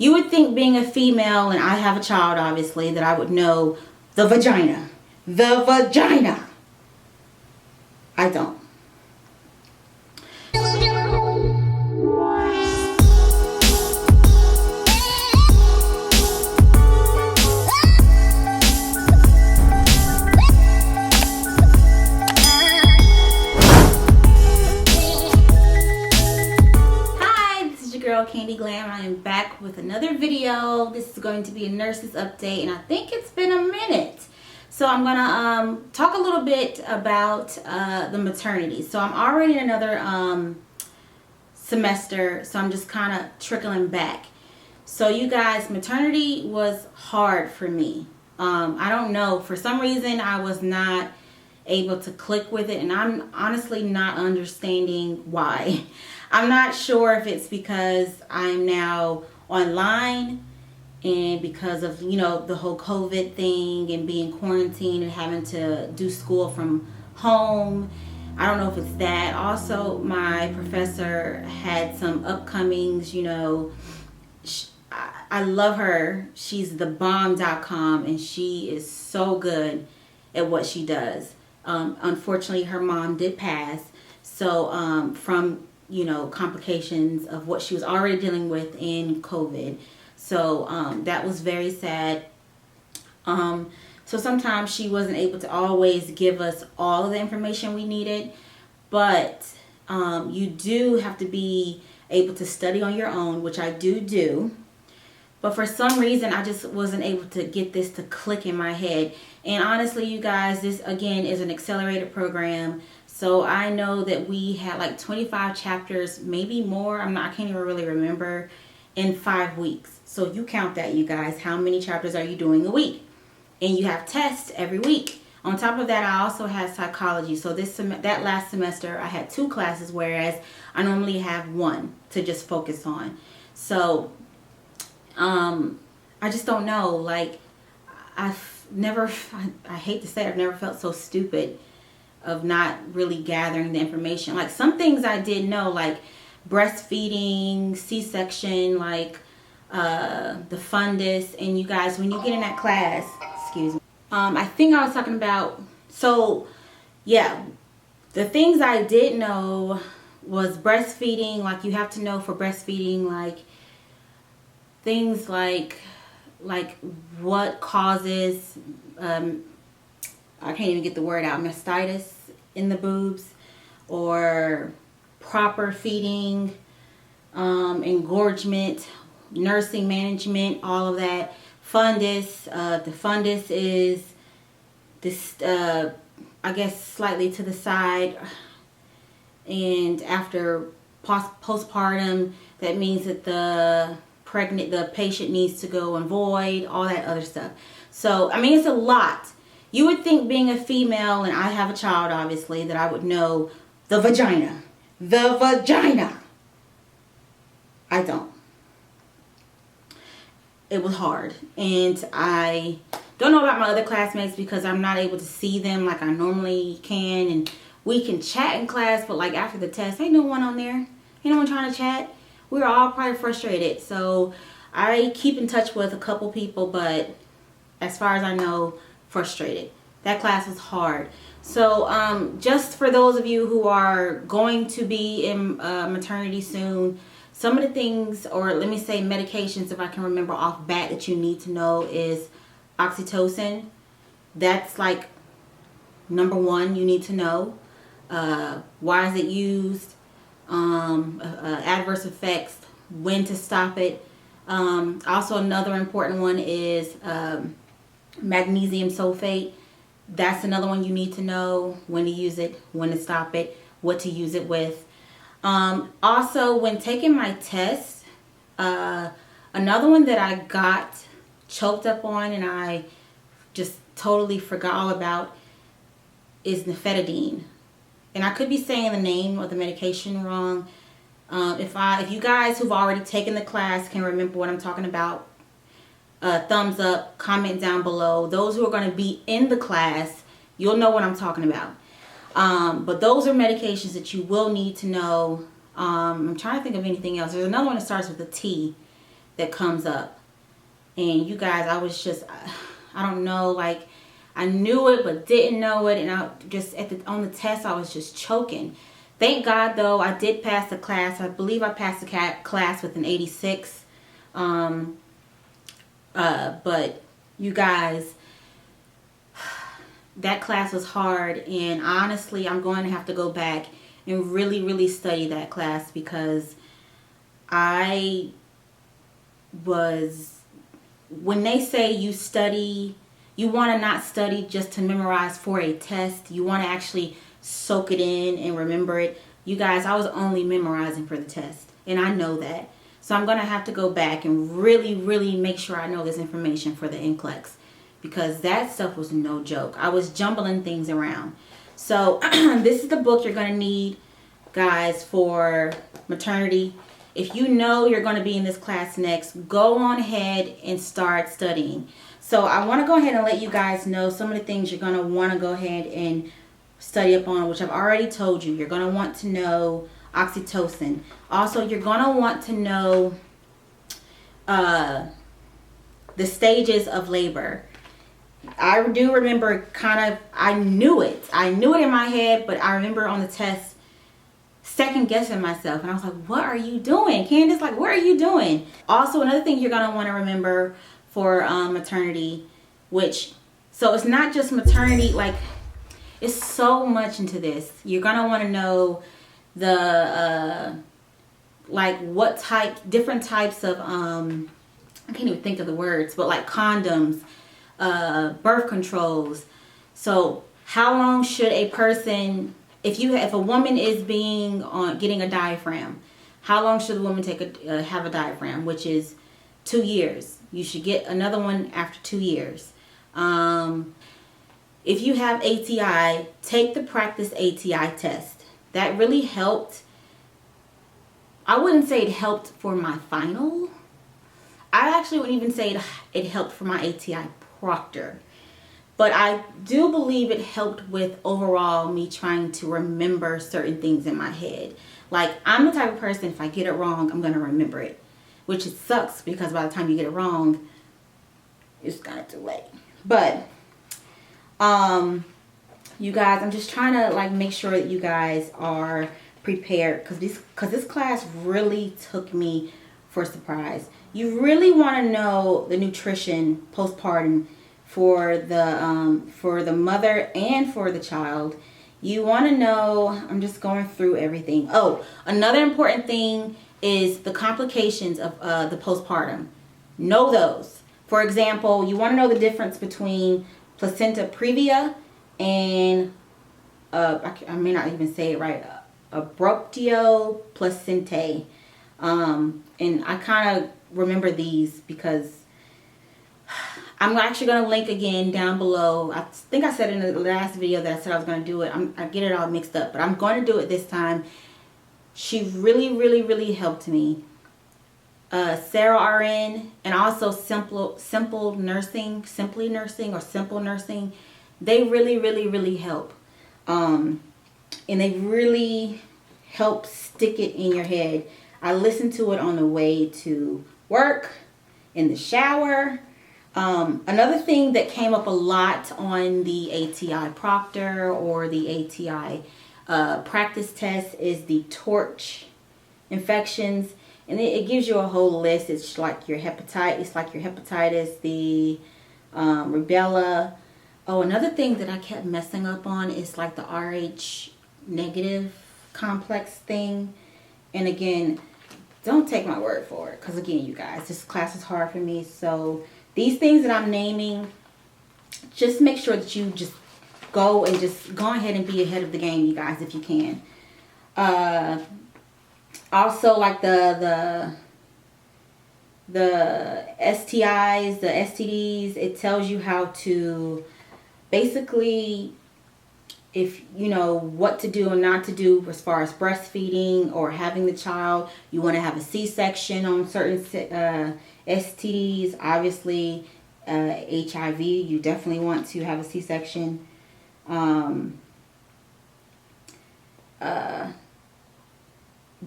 You would think, being a female, and I have a child obviously, that I would know the vagina. The vagina. I don't. Candy Glam. I am back with another video. This is going to be a nurse's update, and I think it's been a minute. So I'm gonna talk a little bit about the maternity. So I'm already in another semester, so I'm just kind of trickling back. So you guys, maternity was hard for me. I don't know, for some reason I was not able to click with it, and I'm honestly not understanding why. I'm not sure if it's because I'm now online and because of, you know, the whole COVID thing and being quarantined and having to do school from home. I don't know if it's that. Also, my professor had some upcomings, you know. I love her. She's thebomb.com, and she is so good at what she does. Unfortunately, her mom did pass. So from, you know, complications of what she was already dealing with in COVID. So that was very sad. So sometimes she wasn't able to always give us all of the information we needed, but you do have to be able to study on your own, which I do. But for some reason, I just wasn't able to get this to click in my head. And honestly, you guys, this again is an accelerated program. So I know that we had like 25 chapters, maybe more. I can't even really remember, in 5 weeks. So you count that, you guys. How many chapters are you doing a week? And you have tests every week. On top of that, I also had psychology. So that last semester, I had 2 classes, whereas I normally have 1 to just focus on. So I just don't know. Like, I hate to say it, I've never felt so stupid of not really gathering the information. Like, some things I did know, like breastfeeding, C-section, like the fundus. And you guys, when you get in that class, excuse me, I think I was talking about, so yeah, the things I did know was breastfeeding. Like, you have to know for breastfeeding, like things like what causes I can't even get the word out, mastitis in the boobs, or proper feeding, engorgement, nursing management, all of that. Fundus, the fundus is this, I guess, slightly to the side, and after postpartum, that means that the patient needs to go and void, all that other stuff. So, I mean, it's a lot. You would think, being a female, and I have a child obviously, that I would know the vagina. The vagina. I don't. It was hard. And I don't know about my other classmates because I'm not able to see them like I normally can. And we can chat in class, but like after the test, ain't no one on there. Ain't no one trying to chat. We're all probably frustrated. So I keep in touch with a couple people, but as far as I know, frustrated. That class was hard. So just for those of you who are going to be in maternity soon, some of the things, or let me say medications, if I can remember off bat, that you need to know is oxytocin. That's like number 1 you need to know. Why is it used? Adverse effects, when to stop it. Also, another important one is magnesium sulfate. That's another one you need to know, when to use it, when to stop it, what to use it with. Also, when taking my test, another one that I got choked up on and I just totally forgot all about is nifedipine. And I could be saying the name of the medication wrong. If you guys who've already taken the class can remember what I'm talking about, thumbs up, comment down below. Those who are going to be in the class, you'll know what I'm talking about. But those are medications that you will need to know. I'm trying to think of anything else. There's another one that starts with a T that comes up. And you guys, I was just, I don't know, like, I knew it but didn't know it, and I just on the test I was just choking. Thank God though, I did pass the class. I believe I passed the class with an 86. But you guys, that class was hard, and honestly I'm going to have to go back and really study that class, because I was, when they say you study, you want to not study just to memorize for a test. You want to actually soak it in and remember it. You guys, I was only memorizing for the test, and I know that. So I'm going to have to go back and really make sure I know this information for the NCLEX, because that stuff was no joke. I was jumbling things around. So this is the book you're going to need, guys, for maternity. If you know you're going to be in this class next, go on ahead and start studying. So I want to go ahead and let you guys know some of the things you're going to want to go ahead and study up on, which I've already told you. You're going to want to know oxytocin. Also, you're going to want to know the stages of labor. I do remember I knew it in my head, but I remember on the test second guessing myself, and I was like, what are you doing, Candace? Like, what are you doing? Also, another thing you're going to want to remember for maternity, so it's not just maternity, like, it's so much into this. You're going to want to know the like what different types of I can't even think of the words, but like condoms, birth controls. So how long should a person, if a woman is getting a diaphragm, how long should the woman have a diaphragm, which is 2 years. You should get another one after 2 years. If you have ATI, take the practice ATI test. That really helped. I wouldn't say it helped for my final. I actually wouldn't even say it helped for my ATI proctor. But I do believe it helped with overall me trying to remember certain things in my head. Like, I'm the type of person, if I get it wrong, I'm going to remember it. Which it sucks, because by the time you get it wrong, it's kind of too late. But, you guys, I'm just trying to like make sure that you guys are prepared, because this class really took me for a surprise. You really want to know the nutrition postpartum for the mother and for the child. You want to know, I'm just going through everything. Oh, another important thing is the complications of the postpartum. Know those. For example, you want to know the difference between placenta previa and I may not even say it right, abruptio placentae. And I kind of remember these because I'm actually going to link again down below. I think I said in the last video that I said I was going to do it. I get it all mixed up, but I'm going to do it this time. She really helped me. Sarah RN and also Simply Nursing, or Simple Nursing. They really help. And they really help stick it in your head. I listened to it on the way to work, in the shower. Another thing that came up a lot on the ATI proctor or the ATI practice test is the torch infections, and it gives you a whole list. It's like your hepatitis, the rubella. Oh, another thing that I kept messing up on is like the Rh negative complex thing. And again, don't take my word for it, because again, you guys, this class is hard for me. So these things that I'm naming, just make sure that you just go ahead and be ahead of the game, you guys, if you can. Also, like the STIs, the STDs, it tells you how to basically, if you know what to do and not to do as far as breastfeeding or having the child. You want to have a C-section on certain STDs. Obviously, HIV, you definitely want to have a C-section.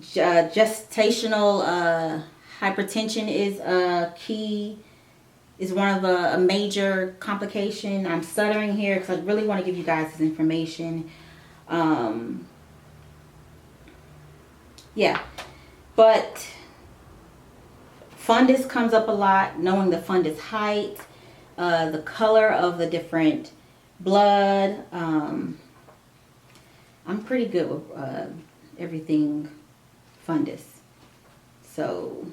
Gestational Hypertension is a key, is one of a major complication. I'm stuttering here because I really want to give you guys this information. Yeah, but fundus comes up a lot, knowing the fundus height, the color of the different blood. I'm pretty good with everything fundus. So,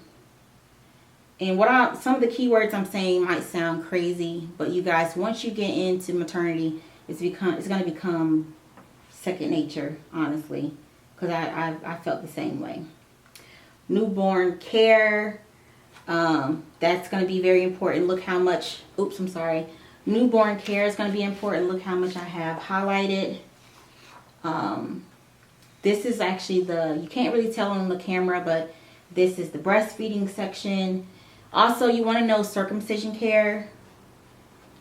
and some of the keywords I'm saying might sound crazy, but you guys, once you get into maternity, it's going to become second nature, honestly, because I felt the same way. Newborn care, that's going to be very important. Look how much, oops, I'm sorry. Newborn care is going to be important. Look how much I have highlighted. This is actually you can't really tell on the camera, but this is the breastfeeding section. Also, you want to know circumcision care.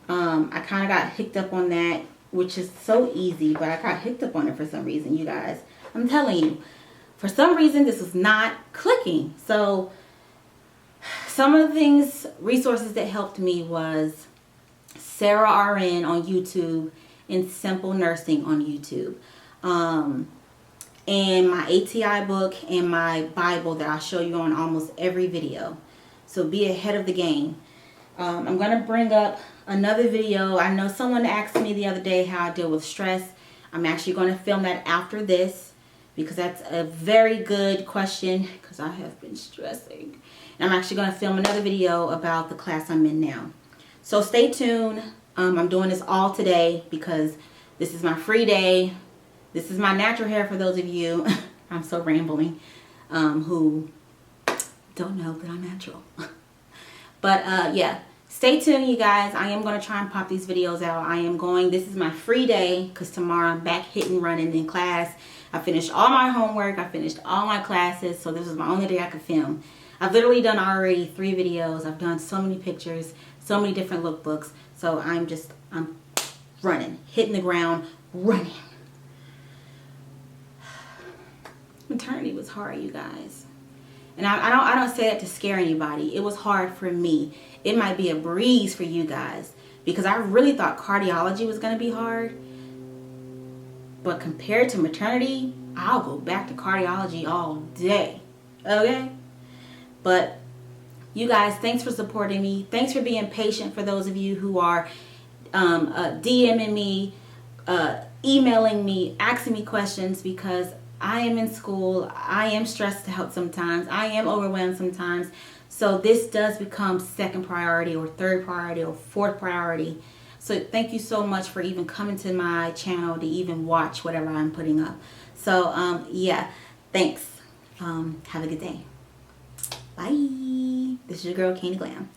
I kind of got hooked up on that, which is so easy, but I got hooked up on it for some reason, you guys. I'm telling you, for some reason, this was not clicking. So, some of the resources that helped me was Sarah RN on YouTube and Simple Nursing on YouTube. And my ATI book and my Bible that I'll show you on almost every video. So be ahead of the game. I'm going to bring up another video. I know someone asked me the other day how I deal with stress. I'm actually going to film that after this because that's a very good question because I have been stressing. And I'm actually going to film another video about the class I'm in now. So stay tuned. I'm doing this all today because this is my free day. This is my natural hair for those of you, I'm so rambling, who don't know that I'm natural. But yeah, stay tuned, you guys. I am going to try and pop these videos out. This is my free day because tomorrow I'm back hitting running in class. I finished all my homework. I finished all my classes. So this is my only day I could film. I've literally done already 3 videos. I've done so many pictures, so many different lookbooks. So I'm running, hitting the ground, running. Maternity was hard, you guys. And I don't say that to scare anybody. It was hard for me. It might be a breeze for you guys because I really thought cardiology was going to be hard. But compared to maternity, I'll go back to cardiology all day. Okay? But you guys, thanks for supporting me. Thanks for being patient for those of you who are DMing me, emailing me, asking me questions because I am in school. I am stressed out sometimes. I am overwhelmed sometimes. So this does become second priority or third priority or fourth priority. So thank you so much for even coming to my channel to even watch whatever I'm putting up. So yeah, thanks. Have a good day. Bye. This is your girl, Candy Glam.